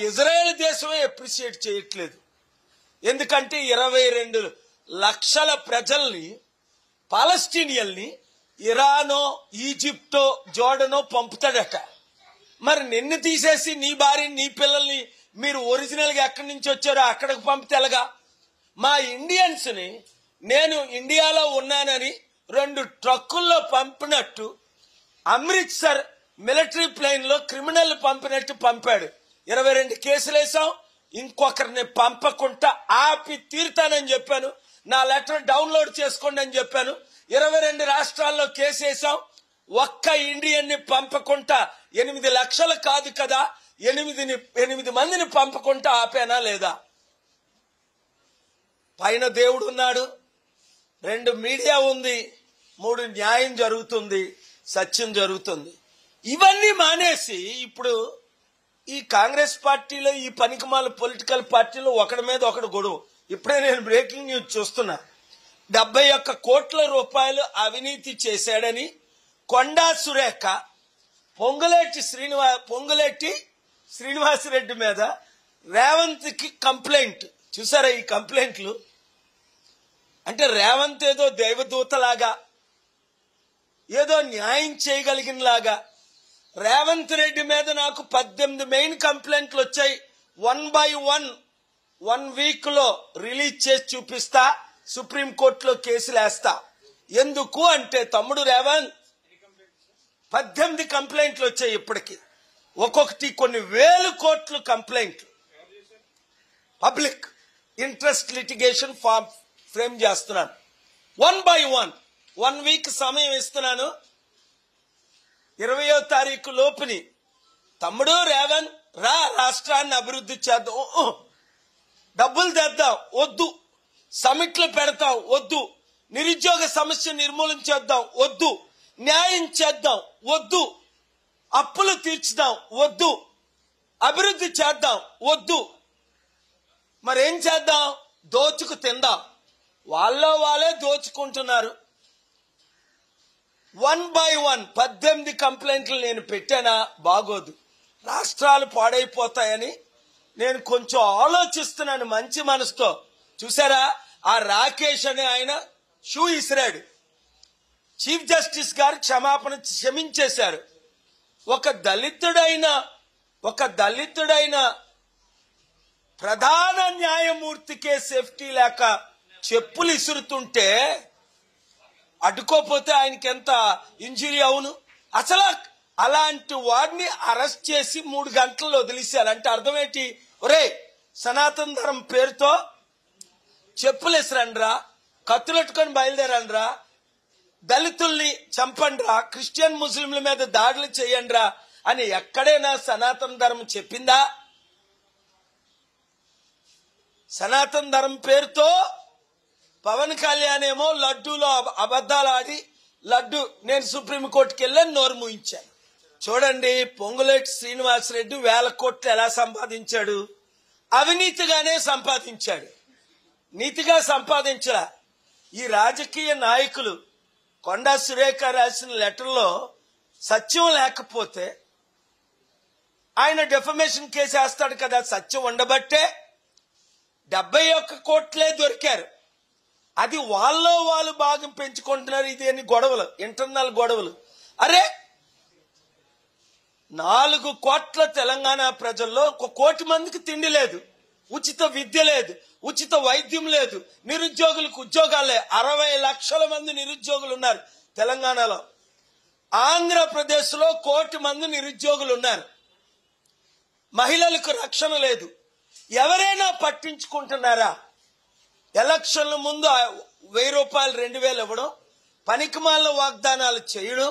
Israel దేశమే appreciate చేయట్లేదు. ఎందుకంటే 22 లక్షల ప్రజల్ని, పాలస్తీనియల్ని ఇరానో, ఈజిప్టో, జోర్డనో పంపుతాడట. మరి నిన్ను తీసేసి నీ భార్యని, నీ పిల్లల్ని మీరు ఒరిజినల్గా ఎక్కడి నుంచి వచ్చారో అక్కడికి పంపితే ఎలాగా? మా ఇండియన్స్ ని నేను ఇండియాలో ఉన్నానని 2 ట్రక్కుల్లో పంపినట్టు, అమృత్సర్ మిలిటరీ ప్లేన్ లో క్రిమినల్ పంపినట్టు పంపాడు. 22 కేసులు వేసాం. ఇంకొకరిని పంపకుండా ఆపి తీరుతానని చెప్పాను. నా లెటర్ డౌన్లోడ్ చేసుకోండి అని చెప్పాను. 22 రాష్ట్రాల్లో కేసు వేసాం. ఒక్క ఇండియన్ ని పంపకుండా 8 లక్షలు కాదు కదా, 8 మందిని పంపకుండా ఆపానా లేదా? పైన దేవుడు ఉన్నాడు, 2 మీడియా ఉంది, 3 న్యాయం జరుగుతుంది, సత్యం జరుగుతుంది. ఇవన్నీ మానేసి ఇప్పుడు ఈ కాంగ్రెస్ పార్టీలో, ఈ పనికిమాల పొలిటికల్ పార్టీలో ఒకడి మీద ఒకడు గొడవ. ఇప్పుడే నేను బ్రేకింగ్ న్యూస్ చూస్తున్నా. 71 కోట్ల రూపాయలు అవినీతి చేశాడని కొండా సురేఖ పొంగులేటి శ్రీనివాసరెడ్డి మీద రేవంత్ కి కంప్లైంట్. చూసారా ఈ కంప్లైంట్లు? అంటే రేవంత్ ఏదో దైవదూతలాగా, ఏదో న్యాయం చేయగలిగిన లాగా. రేవంత్ రెడ్డి మీద నాకు 18 మెయిన్ కంప్లైంట్లు వచ్చాయి. 1 by 1 వీక్ లో రిలీజ్ చేసి చూపిస్తా, సుప్రీంకోర్టులో కేసులు వేస్తా. ఎందుకు అంటే తమ్ముడు రేవంత్ 18 కంప్లైంట్లు వచ్చాయి ఇప్పటికి. ఒక్కొక్కటి కొన్ని వేల కోట్లు కంప్లైంట్లు. Public interest litigation form frame చేస్తున్నాను. 1 by 1 వీక్ సమయం ఇస్తున్నాను. 20వ తారీఖు లోపుని తమ్ముడు రేవంత్ రా, రాష్ట్రాన్ని అభివృద్ధి చేద్దాం, డబ్బులు తెద్దాం, వద్దు. సమిట్లు పెడతాం, వద్దు. నిరుద్యోగ సమస్య నిర్మూలన చేద్దాం, వద్దు. న్యాయం చేద్దాం, వద్దు. అప్పులు తీర్చుదాం, వద్దు. అభివృద్ధి చేద్దాం, వద్దు. మరేం చేద్దాం? దోచుకు తిందాం. వాళ్ళే దోచుకుంటున్నారు. 1 by 1 18 కంప్లైంట్లు నేను పెట్టానా? బాగోదు, రాష్ట్రాలు పాడైపోతాయని నేను కొంచెం ఆలోచిస్తున్నాను మంచి మనసుతో. చూసారా, ఆ రాకేష్ అనే ఆయన షూ ఇసిరాడు. చీఫ్ జస్టిస్ గారు క్షమించేశారు. ఒక దళితుడైన ప్రధాన న్యాయమూర్తికే సేఫ్టీ లేక చెప్పులు ఇసురుతుంటే అడ్డుకోపోతే ఆయనకి ఎంత ఇంజురీ అవును? అసలు అలాంటి వాడిని అరెస్ట్ చేసి 3 గంటల్లో వదిలేశారు. అంటే అర్థం ఏంటి? ఒరే, సనాతన ధర్మం పేరుతో చెప్పులు ఇసరండ్రా, కత్తులెట్టుకొని బయలుదేరండ్రా, దళితుల్ని చంపండ్రా, క్రిస్టియన్ ముస్లింల మీద దాడులు చేయండ్రా అని ఎక్కడైనా సనాతన ధర్మం చెప్పిందా? సనాతన ధర్మం పేరుతో పవన్ కళ్యాణ్ ఏమో లడ్డూలో అబద్దాలు ఆడి లడ్డు నేను సుప్రీంకోర్టుకి వెళ్ళని నోరు మూయించాను. చూడండి, పొంగులేటి శ్రీనివాసరెడ్డి 1000 కోట్లు ఎలా సంపాదించాడు? అవినీతిగానే సంపాదించాడు, నీతిగా సంపాదించలా. ఈ రాజకీయ నాయకులు కొండా సురేఖ రాసిన లెటర్లో సత్యం లేకపోతే ఆయన డెఫమేషన్ కేసు వేస్తాడు కదా. సత్యం ఉండబట్టే 71 కోట్లే దొరికారు. అది వాళ్ళు భాగం పెంచుకుంటున్నారు. ఇది అని గొడవలు, ఇంటర్నల్ గొడవలు. అరే, 4 కోట్ల తెలంగాణ ప్రజల్లో 1 కోటి మందికి తిండి లేదు, ఉచిత విద్య లేదు, ఉచిత వైద్యం లేదు, నిరుద్యోగులకు ఉద్యోగాలే. 60 లక్షల మంది నిరుద్యోగులు ఉన్నారు తెలంగాణలో. ఆంధ్రప్రదేశ్ లో 1 కోటి మంది నిరుద్యోగులు ఉన్నారు. మహిళలకు రక్షణ లేదు. ఎవరైనా పట్టించుకుంటున్నారా? ఎలక్షన్ల ముందు 1000 రూపాయలు 2000 ఇవ్వడం, పనికిమాలిన వాగ్దానాలు చేయడం,